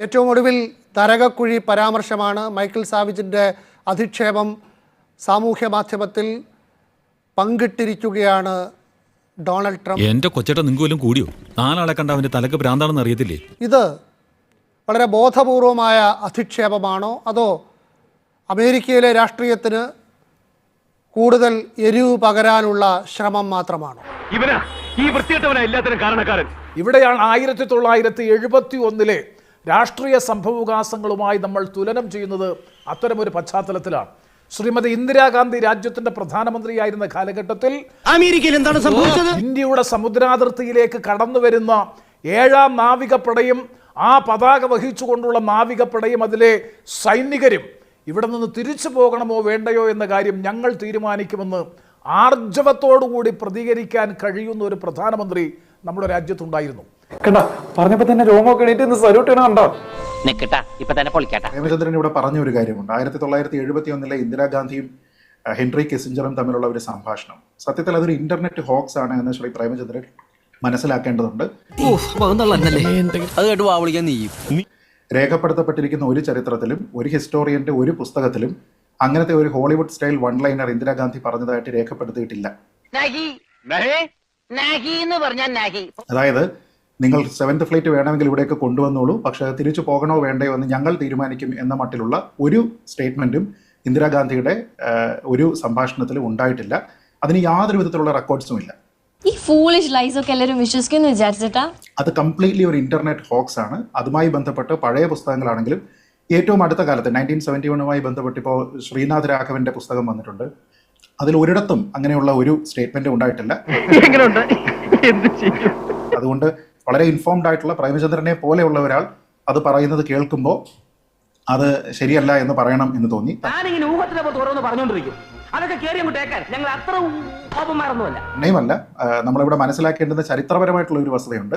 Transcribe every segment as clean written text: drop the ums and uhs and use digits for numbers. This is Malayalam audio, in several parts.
ഏറ്റവും ഒടുവിൽ നരകക്കുഴി പരാമർശമാണ്. മൈക്കിൾ സാവിജിൻ്റെ അധിക്ഷേപം സാമൂഹ്യ മാധ്യമത്തിൽ പങ്കിട്ടിരിക്കുകയാണ് ഡൊണാൾഡ് ട്രംപ്. എന്റെ കൊച്ചേട്ട നിങ്ങൾക്കും കൂടിയോ? നാലാളെ കണ്ട അവന്റെ തലക്ക് ഭ്രാന്താണെന്ന് അറിയത്തില്ലേ? ഇത് വളരെ ബോധപൂർവമായ അധിക്ഷേപമാണോ അതോ അമേരിക്കയിലെ രാഷ്ട്രീയത്തിന് കൂടുതൽ എരിവ് പകരാനുള്ള ശ്രമം മാത്രമാണോ? ഇവിടെയാണ് 1971 രാഷ്ട്രീയ സംഭവവികാസങ്ങളുമായി നമ്മൾ തുലനം ചെയ്യുന്നത്. അത്തരമൊരു പശ്ചാത്തലത്തിലാണ് ശ്രീമതി ഇന്ദിരാഗാന്ധി രാജ്യത്തിന്റെ പ്രധാനമന്ത്രിയായിരുന്ന കാലഘട്ടത്തിൽ അമേരിക്കയിൽ എന്താണ് സംഭവിച്ചത്? ഇന്ത്യയുടെ സമുദ്രാതിർത്തിയിലേക്ക് കടന്നു വരുന്ന 7ാം നാവികപ്പടയും ആ പതാക വഹിച്ചുകൊണ്ടുള്ള നാവികപ്പടയും അതിലെ സൈനികരും ഇവിടെ നിന്ന് തിരിച്ചു പോകണമോ വേണ്ടയോ എന്ന കാര്യം ഞങ്ങൾ തീരുമാനിക്കുമെന്ന് ആർജവത്തോടുകൂടി പ്രതികരിക്കാൻ കഴിയുന്ന ഒരു പ്രധാനമന്ത്രി നമ്മുടെ രാജ്യത്തുണ്ടായിരുന്നു. കണ്ട പറഞ്ഞപ്പോ തന്നെ രോമൊക്കെ എണീറ്റ് സല്യൂട്ട് ചെയ്യണോ? പ്രേമചന്ദ്രൻ ഇവിടെ പറഞ്ഞ ഒരു കാര്യമുണ്ട്. 1971 ഇന്ദിരാഗാന്ധിയും ഹെൻറി കിസിഞ്ചറും തമ്മിലുള്ള ഒരു സംഭാഷണം. സത്യത്തിൽ അതൊരു ഇന്റർനെറ്റ് ഹോക്സ് ആണ് എന്ന് ശ്രീ പ്രേമചന്ദ്രൻ മനസ്സിലാക്കേണ്ടതുണ്ട്. രേഖപ്പെടുത്തപ്പെട്ടിരിക്കുന്ന ഒരു ചരിത്രത്തിലും ഒരു ഹിസ്റ്റോറിയന്റെ ഒരു പുസ്തകത്തിലും അങ്ങനത്തെ ഒരു Hollywood style one liner Indira Gandhi പറഞ്ഞതായിട്ട് രേഖപ്പെടുത്തിയിട്ടില്ല. അതായത് നിങ്ങൾ 7th ഫ്ലൈറ്റ് വേണമെങ്കിൽ ഇവിടേക്ക് കൊണ്ടുവന്നോളൂ, പക്ഷെ തിരിച്ചു പോകണോ വേണ്ടയോ എന്ന് ഞങ്ങൾ തീരുമാനിക്കും എന്ന മട്ടിലുള്ള ഒരു സ്റ്റേറ്റ്മെന്റും ഇന്ദിരാഗാന്ധിയുടെ ഒരു സംഭാഷണത്തിലും ഉണ്ടായിട്ടില്ല. അതിന് യാതൊരു വിധത്തിലുള്ള റെക്കോർഡ്സും ഇല്ല. അത് കംപ്ലീറ്റ്ലി ഒരു ഇന്റർനെറ്റ് ഹോക്സ് ആണ്. അതുമായി ബന്ധപ്പെട്ട് പഴയ പുസ്തകങ്ങളാണെങ്കിലും ഏറ്റവും അടുത്ത കാലത്ത് 1971 ബന്ധപ്പെട്ട് ഇപ്പോൾ ശ്രീനാഥ് രാഘവന്റെ പുസ്തകം വന്നിട്ടുണ്ട്. അതിൽ ഒരിടത്തും അങ്ങനെയുള്ള ഒരു സ്റ്റേറ്റ്മെന്റ് ഉണ്ടായിട്ടില്ല. അതുകൊണ്ട് വളരെ ഇൻഫോംഡ് ആയിട്ടുള്ള പ്രേമചന്ദ്രനെ പോലെയുള്ള ഒരാൾ അത് പറയുന്നത് കേൾക്കുമ്പോൾ അത് ശരിയല്ല എന്ന് പറയണം എന്ന് തോന്നി. ല്ല നമ്മളിവിടെ മനസ്സിലാക്കേണ്ടുന്ന ചരിത്രപരമായിട്ടുള്ള ഒരു വസ്തുതയുണ്ട്.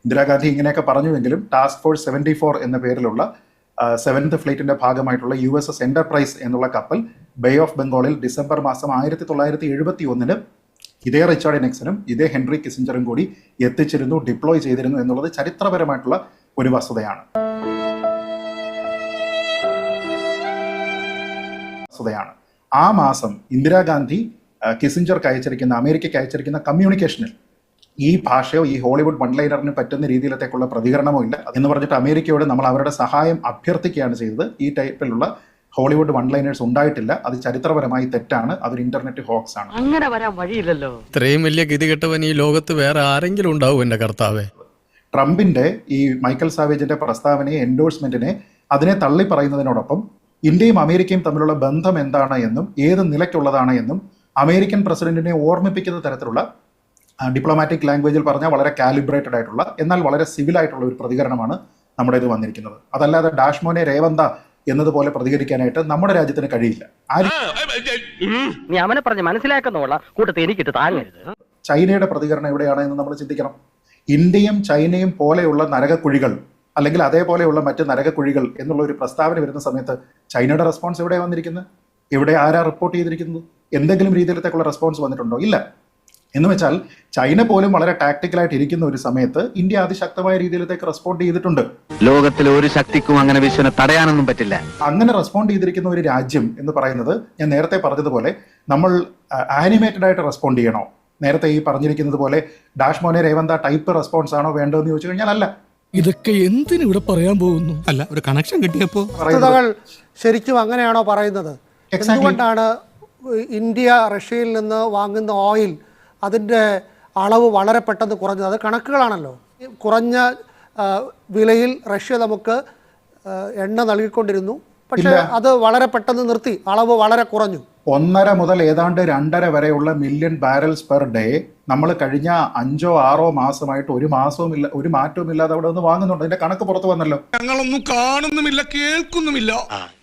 ഇന്ദിരാഗാന്ധി ഇങ്ങനെയൊക്കെ പറഞ്ഞുവെങ്കിലും ടാസ്ക് ഫോഴ്സ് 74 എന്ന പേരിലുള്ള 7th ഫ്ലൈറ്റിന്റെ ഭാഗമായിട്ടുള്ള USS എന്റർപ്രൈസ് എന്നുള്ള കപ്പൽ ബേ ഓഫ് ബംഗാളിൽ ഡിസംബർ മാസം 1971 ഇതേ റിച്ചാർഡ് നിക്സണും ഇതേ ഹെൻറി കിസിഞ്ചറും കൂടി എത്തിച്ചിരുന്നു, ഡിപ്ലോയ് ചെയ്തിരുന്നു എന്നുള്ളത് ചരിത്രപരമായിട്ടുള്ള ഒരു വസ്തുതയാണ്. ആ മാസം ഇന്ദിരാഗാന്ധി കിസിഞ്ചർക്ക് അയച്ചിരിക്കുന്ന അമേരിക്കയ്ക്ക് അയച്ചിരിക്കുന്ന കമ്മ്യൂണിക്കേഷനിൽ ഈ ഭാഷയോ ഈ ഹോളിവുഡ് വൺ ലൈനറിന് പറ്റുന്ന രീതിയിലത്തേക്കുള്ള പ്രതികരണമോ ഇല്ല എന്ന് പറഞ്ഞിട്ട് അമേരിക്കയോട് നമ്മൾ അവരുടെ സഹായം അഭ്യർത്ഥിക്കുകയാണ് ചെയ്തത്. ഈ ടൈപ്പിലുള്ള ഹോളിവുഡ് വൺ ലൈനേഴ്സ് ഉണ്ടായിട്ടില്ല. അത് ചരിത്രപരമായി തെറ്റാണ്. അതൊരു ഇന്റർനെറ്റ് ഹോക്സ് ആണ്. അങ്ങനെ വരാൻ വഴിയില്ലല്ലോ. ഇത്രയും വലിയ ഗതികെട്ടവൻ ഈ ലോകത്ത് വേറെ ആരെങ്കിലും ഉണ്ടാവും എന്റെ കർത്താവേ. ട്രംപിന്റെ ഈ മൈക്കൽ സാവേജിന്റെ പ്രസ്താവനയെ എൻഡോഴ്സ്മെന്റിനെ അതിനെ തള്ളി പറയുന്നതിനോടൊപ്പം ഇന്ത്യയും അമേരിക്കയും തമ്മിലുള്ള ബന്ധം എന്താണ് എന്നും ഏത് നിലയ്ക്കുള്ളതാണ് എന്നും അമേരിക്കൻ പ്രസിഡന്റിനെ ഓർമ്മിപ്പിക്കുന്ന തരത്തിലുള്ള ഡിപ്ലോമാറ്റിക് ലാംഗ്വേജിൽ പറഞ്ഞാൽ വളരെ കാലിബ്രേറ്റഡ് ആയിട്ടുള്ള എന്നാൽ വളരെ സിവിൽ ആയിട്ടുള്ള ഒരു പ്രതികരണമാണ് നമ്മുടെ ഇത് വന്നിരിക്കുന്നത്. അതല്ലാതെ ഡാഷ്മോനെ രേവന്ത എന്നതുപോലെ പ്രതികരിക്കാനായിട്ട് നമ്മുടെ രാജ്യത്തിന് കഴിയില്ല. ചൈനയുടെ പ്രതികരണം എവിടെയാണ് എന്ന് നമ്മൾ ചിന്തിക്കണം. ഇന്ത്യയും ചൈനയും പോലെയുള്ള നരകക്കുഴികൾ അല്ലെങ്കിൽ അതേപോലെയുള്ള മറ്റ് നരകക്കുഴികൾ എന്നുള്ള ഒരു പ്രസ്താവന വരുന്ന സമയത്ത് ചൈനയുടെ റെസ്പോൺസ് എവിടെ വന്നിരിക്കുന്നത്? ഇവിടെ ആരാ റിപ്പോർട്ട് ചെയ്തിരിക്കുന്നത്? എന്തെങ്കിലും രീതിയിലത്തേക്കുള്ള റെസ്പോൺസ് വന്നിട്ടുണ്ടോ? ഇല്ല. എന്ന് വെച്ചാൽ ചൈന പോലും വളരെ ടാക്ടിക്കലായിട്ട് ഇരിക്കുന്ന ഒരു സമയത്ത് ഇന്ത്യ അതിശക്തമായ രീതിയിലേക്ക് റെസ്പോണ്ട് ചെയ്തിട്ടുണ്ട്. ലോകത്തിലെ ഒരു ശക്തിക്കും അങ്ങനെ വിശ്വനെ തടയാനൊന്നും പറ്റില്ല. അങ്ങനെ റെസ്പോണ്ട് ചെയ്തിരിക്കുന്ന ഒരു രാജ്യം എന്ന് പറയുന്നത് ഞാൻ നേരത്തെ പറഞ്ഞതുപോലെ നമ്മൾ ആനിമേറ്റഡ് ആയിട്ട് റെസ്പോണ്ട് ചെയ്യണോ? നേരത്തെ ഈ പറഞ്ഞിരിക്കുന്നത് പോലെ ഡാഷ്മോനെ രേവന്ത ടൈപ്പ് റെസ്പോൺസ് ആണോ വേണ്ടതെന്ന് ചോദിച്ചു കഴിഞ്ഞാൽ അല്ല. ഇതൊക്കെ എന്തിനിവിടെ പറയാൻ പോകുന്നു? അല്ല, ഒരു കണക്ഷൻ കിട്ടിയപ്പോ ശരിക്കും അങ്ങനെയാണോ പറയുന്നത്? എന്തുകൊണ്ടാണ് ഇന്ത്യ റഷ്യയിൽ നിന്ന് വാങ്ങുന്ന ഓയിൽ അതിൻ്റെ അളവ് വളരെ പെട്ടെന്ന് കുറഞ്ഞത്? അത് കണക്കുകളാണല്ലോ. കുറഞ്ഞ വിലയിൽ റഷ്യ നമുക്ക് എണ്ണ നൽകിക്കൊണ്ടിരുന്നു, പക്ഷേ അത് വളരെ പെട്ടെന്ന് നിർത്തി, അളവ് വളരെ കുറഞ്ഞു. 1.5 മുതൽ ഏതാണ്ട് 2.5 വരെയുള്ള മില്യൺ ബാരൽസ് പെർ ഡേ നമ്മൾ കഴിഞ്ഞ 5-6 മാസമായിട്ട് ഒരു മാറ്റവും ഇല്ലാതെ അവിടെ നിന്ന് വാങ്ങുന്നുണ്ട്. അതിന്റെ കണക്ക് പുറത്തു വന്നല്ലോ. ഞങ്ങളൊന്നും കാണുന്നുമില്ല, കേൾക്കുന്നുമില്ല.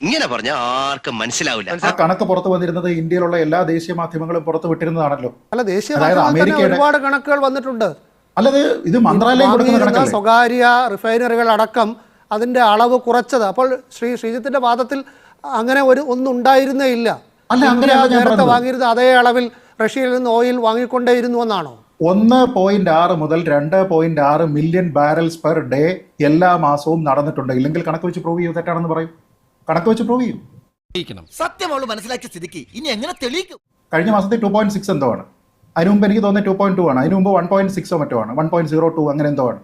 ഇങ്ങനെ പറഞ്ഞാൽ ആർക്കും മനസ്സിലാവില്ല. ആ കണക്ക് പുറത്തു വന്നിരുന്നത് ഇന്ത്യയിലുള്ള എല്ലാ ദേശീയ മാധ്യമങ്ങളും പുറത്തു വിട്ടിരുന്നതാണല്ലോ. അല്ല, ദേശീയ മാധ്യമങ്ങളിൽ ഒരുപാട് കണക്കുകൾ വന്നിട്ടുണ്ട്. അല്ലത് ഇത് മന്ത്രാലയം കൊടുക്കുന്ന കണക്കല്ലേ? സ്വകാര്യ റിഫൈനറികൾ അടക്കം അതിന്റെ അളവ് കുറച്ചത്. അപ്പോൾ ശ്രീജിത്തിന്റെ വാദത്തിൽ അങ്ങനെ ഒന്നും ഉണ്ടായിരുന്നേ ഇല്ല. നേരത്തെ വാങ്ങിയിരുന്ന അതേ അളവിൽ റഷ്യയിൽ നിന്ന് ഓയിൽ വാങ്ങിക്കൊണ്ടേയിരുന്നു എന്നാണോ? 1.6 മുതൽ 2.6 മില്യൺ ബാരൽസ് പെർ ഡേ എല്ലാ മാസവും നടന്നിട്ടുണ്ട്. ഇല്ലെങ്കിൽ കണക്ക് വെച്ച് പ്രൂവ് ചെയ്യും, തെറ്റാണെന്ന് പറയും. കണക്ക് വെച്ച് പ്രൂവ് ചെയ്യും. സത്യം മനസ്സിലാക്കിയ സ്ഥിതിക്ക് ഇനി എങ്ങനെ തെളിയിക്കും? കഴിഞ്ഞ മാസത്തെ 2.6 എന്തോ ആണ്. അതിന് മുമ്പ് എനിക്ക് തോന്നുന്നത് 2.2 ആണ്. അതിന് മുമ്പ് 1.6 മറ്റോ ആണ്, 1.02 അങ്ങനെ എന്തോ ആണ്.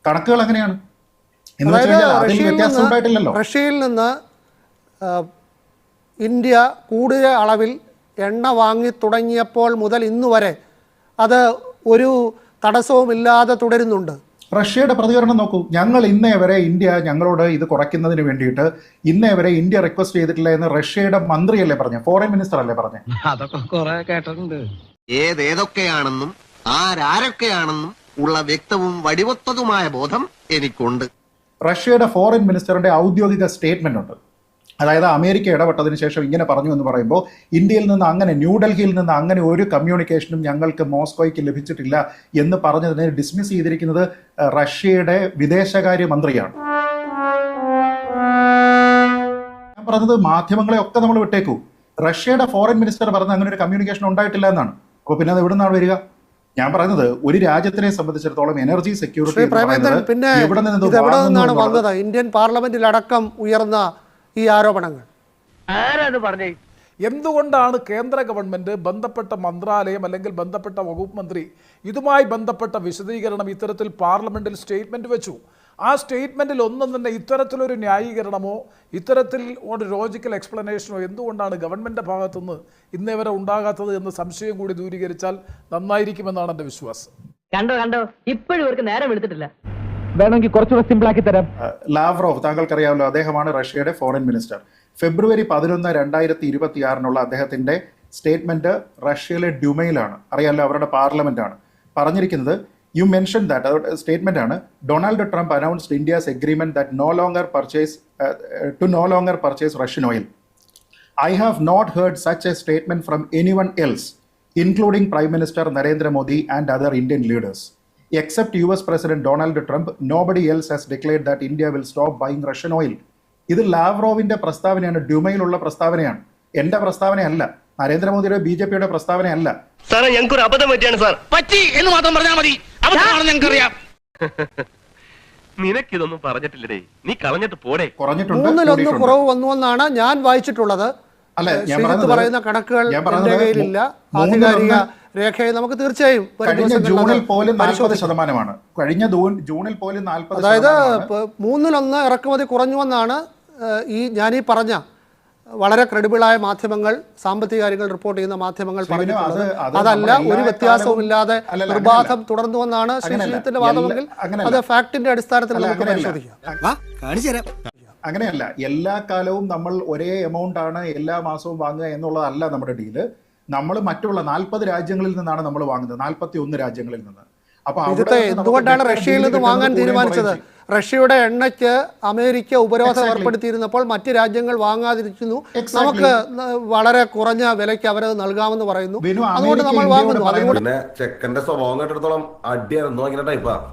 കണക്കുകൾ അങ്ങനെയാണ്. എന്ന് വെച്ച് കഴിഞ്ഞാൽ അതിൽ വ്യത്യാസം ഉണ്ടായിട്ടില്ലല്ലോ. റഷ്യയിൽ നിന്ന് ഇന്ത്യ കൂടിയ അളവിൽ എണ്ണ വാങ്ങി തുടങ്ങിയപ്പോൾ മുതൽ ഇന്ന് വരെ അത് ഒരു തടസ്സവുമില്ലാതെ തുടരുന്നുണ്ട്. റഷ്യയുടെ പ്രതികരണം നോക്കൂ. ഞങ്ങൾ ഇന്നേ വരെ ഇന്ത്യ ഞങ്ങളോട് ഇത് കുറയ്ക്കുന്നതിന് വേണ്ടിയിട്ട് ഇന്നേ വരെ ഇന്ത്യ റിക്വസ്റ്റ് ചെയ്തിട്ടില്ല എന്ന് റഷ്യയുടെ മന്ത്രിയല്ലേ പറഞ്ഞേ, ഫോറിൻ മിനിസ്റ്റർ അല്ലേ പറഞ്ഞേ. അതൊക്കെ കുറെ കേട്ടിട്ടുണ്ട്. ഏതൊക്കെയാണെന്നും ആരൊക്കെയാണെന്നും ഉള്ള വ്യക്തവും വടിവത്തതുമായ ബോധം എനിക്കുണ്ട്. റഷ്യയുടെ ഫോറിൻ മിനിസ്റ്ററിന്റെ ഔദ്യോഗിക സ്റ്റേറ്റ്മെന്റ് ഉണ്ട്. അതായത് അമേരിക്ക ഇടപെട്ടതിന് ശേഷം ഇങ്ങനെ പറഞ്ഞു എന്ന് പറയുമ്പോൾ ഇന്ത്യയിൽ നിന്ന് അങ്ങനെ, ന്യൂഡൽഹിയിൽ നിന്ന് അങ്ങനെ ഒരു കമ്മ്യൂണിക്കേഷനും ഞങ്ങൾക്ക് മോസ്കോയ്ക്ക് ലഭിച്ചിട്ടില്ല എന്ന് പറഞ്ഞതിനെ ഡിസ്മിസ് ചെയ്തിരിക്കുന്നത് റഷ്യയുടെ വിദേശകാര്യ മന്ത്രിയാണ്. ഞാൻ പറഞ്ഞത് മാധ്യമങ്ങളെ ഒക്കെ നമ്മൾ വിട്ടേക്കൂ. റഷ്യയുടെ ഫോറിൻ മിനിസ്റ്റർ പറഞ്ഞ അങ്ങനെ ഒരു കമ്മ്യൂണിക്കേഷൻ ഉണ്ടായിട്ടില്ല എന്നാണ്. അപ്പോൾ പിന്നെ അത് എവിടെ നിന്നാണ് വരിക? ഞാൻ പറയുന്നത് ഒരു രാജ്യത്തിനെ സംബന്ധിച്ചിടത്തോളം എനർജി സെക്യൂരിറ്റി പിന്നെ എവിടെ നിന്നാണ് വന്നത്? ഇന്ത്യൻ പാർലമെന്റിലടക്കം ഉയർന്ന ഈ ആരോപണങ്ങൾ എന്തുകൊണ്ടാണ് കേന്ദ്ര ഗവൺമെൻറ്, ബന്ധപ്പെട്ട മന്ത്രാലയം അല്ലെങ്കിൽ ബന്ധപ്പെട്ട വകുപ്പ് മന്ത്രി ഇതുമായി ബന്ധപ്പെട്ട വിശദീകരണം ഇത്തരത്തിൽ പാർലമെൻറ്റിൽ സ്റ്റേറ്റ്മെൻറ്റ് വെച്ചു? ആ സ്റ്റേറ്റ്മെൻറ്റിൽ ഒന്നും തന്നെ ഇത്തരത്തിലൊരു ന്യായീകരണമോ ഇത്തരത്തിൽ ഒരു ലോജിക്കൽ എക്സ്പ്ലനേഷനോ എന്തുകൊണ്ടാണ് ഗവൺമെൻറ് ഭാഗത്തുനിന്ന് ഇന്നേ വരെ ഉണ്ടാകാത്തത് എന്ന് സംശയം കൂടി ദൂരീകരിച്ചാൽ നന്നായിരിക്കുമെന്നാണ് എൻ്റെ വിശ്വാസം. കണ്ടോ ഇപ്പോഴും ഇവർക്ക് നേരം എടുത്തിട്ടില്ല. വേണമെങ്കിൽ കുറച്ചുകൂടെ സിമ്പിൾ ആക്കി തരാം. ലാവ്റോവ്, താങ്കൾക്കറിയാമല്ലോ, അദ്ദേഹമാണ് റഷ്യയുടെ ഫോറിൻ മിനിസ്റ്റർ. ഫെബ്രുവരി 11, 2026 അദ്ദേഹത്തിന്റെ സ്റ്റേറ്റ്മെന്റ് റഷ്യയിലെ ഡ്യൂമയിലാണ്, അറിയാമല്ലോ, അവരുടെ പാർലമെന്റ് ആണ്. പറഞ്ഞിരിക്കുന്നത്, യു മെൻഷൻ ദാറ്റ്, സ്റ്റേറ്റ്മെന്റ് ആണ്, Donald Trump announced India's agreement that no ലോnger purchase Russian oil. I have not heard such a statement from anyone else, including Prime Minister Narendra Modi and other Indian leaders. Except US President Donald Trump, nobody else has declared that India will stop buying Russian oil. ഇത് ലാവ്റോവിന്റെ പ്രസ്താവനയാണ്, ഡ്യൂമയിലുള്ള പ്രസ്താവനയാണ്, എന്റെ പ്രസ്താവനയല്ല, നരേന്ദ്രമോദിയുടെ BJPയുടെ പ്രസ്താവനയല്ല. സാറേ, ഞങ്ങൾക്കൊരു അബദ്ധം പറ്റിയാണ് സാർ. പറ്റി എന്ന് മാത്രം പറഞ്ഞാൽ മതി. അബദ്ധമാണെന്ന് ഞങ്ങൾക്കറിയാം. നിനക്കിതൊന്നും പറഞ്ഞിട്ടില്ലേ, നീ കളഞ്ഞിട്ട് പോടെ. കുറഞ്ഞിട്ടുണ്ട്, 3-1 കുറവ് വന്നുവെന്നാണ് ഞാൻ വായിച്ചിട്ടുള്ളത്. അല്ല, ഞാൻ പറയുന്ന കണക്കുകൾ എന്റെ കയ്യിലില്ല, ആധികാരിക രേഖയെ നമുക്ക് തീർച്ചയായും കഴിഞ്ഞ ജൂണിൽ പോലും 40%. കഴിഞ്ഞ ജൂണിൽ പോലും 40%. അതായത് 3-1 ഇറക്കുമതി കുറഞ്ഞുവെന്നാണ് ഞാനീ പറഞ്ഞ വളരെ ക്രെഡിബിളായ മാധ്യമങ്ങൾ, സാമ്പത്തിക കാര്യങ്ങൾ റിപ്പോർട്ട് ചെയ്യുന്ന മാധ്യമങ്ങൾ പറഞ്ഞിട്ടുള്ളത്. അതല്ല, ഒരു വ്യത്യാസവും ഇല്ലാതെ നിർബാധം തുടർന്നുവെന്നാണ് ശ്രീജിത്തിന്റെ വാദമെങ്കിൽ അത് ഫാക്ടിന്റെ അടിസ്ഥാനത്തിൽ നമുക്ക് പരിശോധിക്കാം. അങ്ങനെയല്ല, എല്ലാ കാലവും നമ്മൾ ഒരേ എമൗണ്ട് ആണ് എല്ലാ മാസവും വാങ്ങുക എന്നുള്ളതല്ല നമ്മുടെ ഡീല്. നമ്മൾ മറ്റുള്ള 40 രാജ്യങ്ങളിൽ നിന്നാണ് നമ്മൾ വാങ്ങുന്നത്, 41 രാജ്യങ്ങളിൽ നിന്ന്. അപ്പൊ എന്തുകൊണ്ടാണ് റഷ്യയിൽ നിന്ന് വാങ്ങാൻ തീരുമാനിച്ചത്? റഷ്യയുടെ എണ്ണയ്ക്ക് അമേരിക്ക ഉപരോധം ഏർപ്പെടുത്തിയിരുന്നപ്പോൾ മറ്റ് രാജ്യങ്ങൾ വാങ്ങാതിരിക്കുന്നു. നമുക്ക് വളരെ കുറഞ്ഞ വിലയ്ക്ക് അവരത് നൽകാമെന്ന് പറയുന്നു, അതുകൊണ്ട് നമ്മൾ വാങ്ങുന്നു.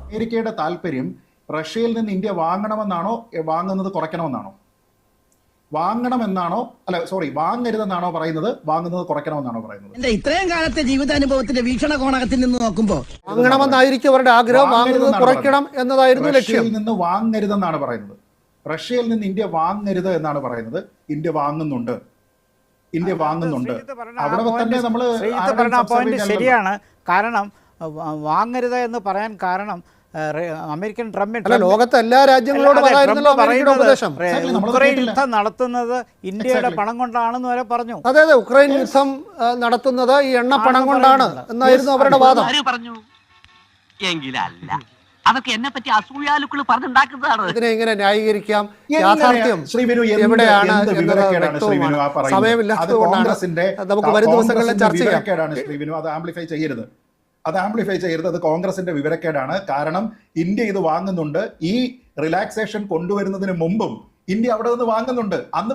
അമേരിക്കയുടെ താല്പര്യം റഷ്യയിൽ നിന്ന് ഇന്ത്യ വാങ്ങണമെന്നാണോ വാങ്ങുന്നത് കുറയ്ക്കണമെന്നാണോ? വാങ്ങരുതെന്നാണോ പറയുന്നത്? വാങ്ങുന്നത് കുറയ്ക്കണമെന്നാണോ പറയുന്നത്? ഇത്രയും കാലത്തെ ജീവിതാനുഭവത്തിന്റെ വീക്ഷണകോണത്തിൽ നിന്ന് നോക്കുമ്പോൾ വാങ്ങണമെന്നായിരിക്കും അവരുടെ ആഗ്രഹം, വാങ്ങുന്നത് കുറയ്ക്കണം എന്നതായിരുന്നു ലക്ഷ്യം. റഷ്യയിൽ നിന്ന് വാങ്ങരുതെന്നാണ് പറയുന്നത്. റഷ്യയിൽ നിന്ന് ഇന്ത്യ വാങ്ങരുത് എന്നാണ് പറയുന്നത്. ഇന്ത്യ വാങ്ങുന്നുണ്ട്. അവിടെ തന്നെ നമ്മൾ ശരിയാണ്. കാരണം വാങ്ങരുത് എന്ന് പറയാൻ കാരണം അമേരിക്കൻ ട്രംപ് ലോകത്തെ എല്ലാ രാജ്യങ്ങളോടും ഉക്രൈൻ യുദ്ധം നടത്തുന്നത് ഇന്ത്യയുടെ പണം കൊണ്ടാണെന്ന് വരെ പറഞ്ഞു. അതെ, ഉക്രൈൻ യുദ്ധം നടത്തുന്നത് ഈ എണ്ണ പണം കൊണ്ടാണ് എന്നായിരുന്നു അവരുടെ വാദം. അതൊക്കെ എന്നെ പറ്റി അസൂയാലുക്കൾ പറഞ്ഞുണ്ടാക്കുന്നതാണ്. ഇതിനെ എങ്ങനെ ന്യായീകരിക്കാം? യാഥാർത്ഥ്യം എവിടെയാണ് എന്നത് വ്യക്തവുമാണ്. സമയമില്ലാത്തത് കൊണ്ടാണ് നമുക്ക് വരും ദിവസങ്ങളിൽ ചർച്ച ചെയ്യാം. അത് ആംപ്ലിഫൈ ചെയ്യരുത്. അത് കോൺഗ്രസിന്റെ വിവരക്കേടാണ്. കാരണം ഇന്ത്യ ഇത് വാങ്ങുന്നുണ്ട്. ഈ റിലാക്സേഷൻ കൊണ്ടുവരുന്നതിന് മുമ്പും ഇന്ത്യ അവിടെ നിന്ന് വാങ്ങുന്നുണ്ട്. അന്ന്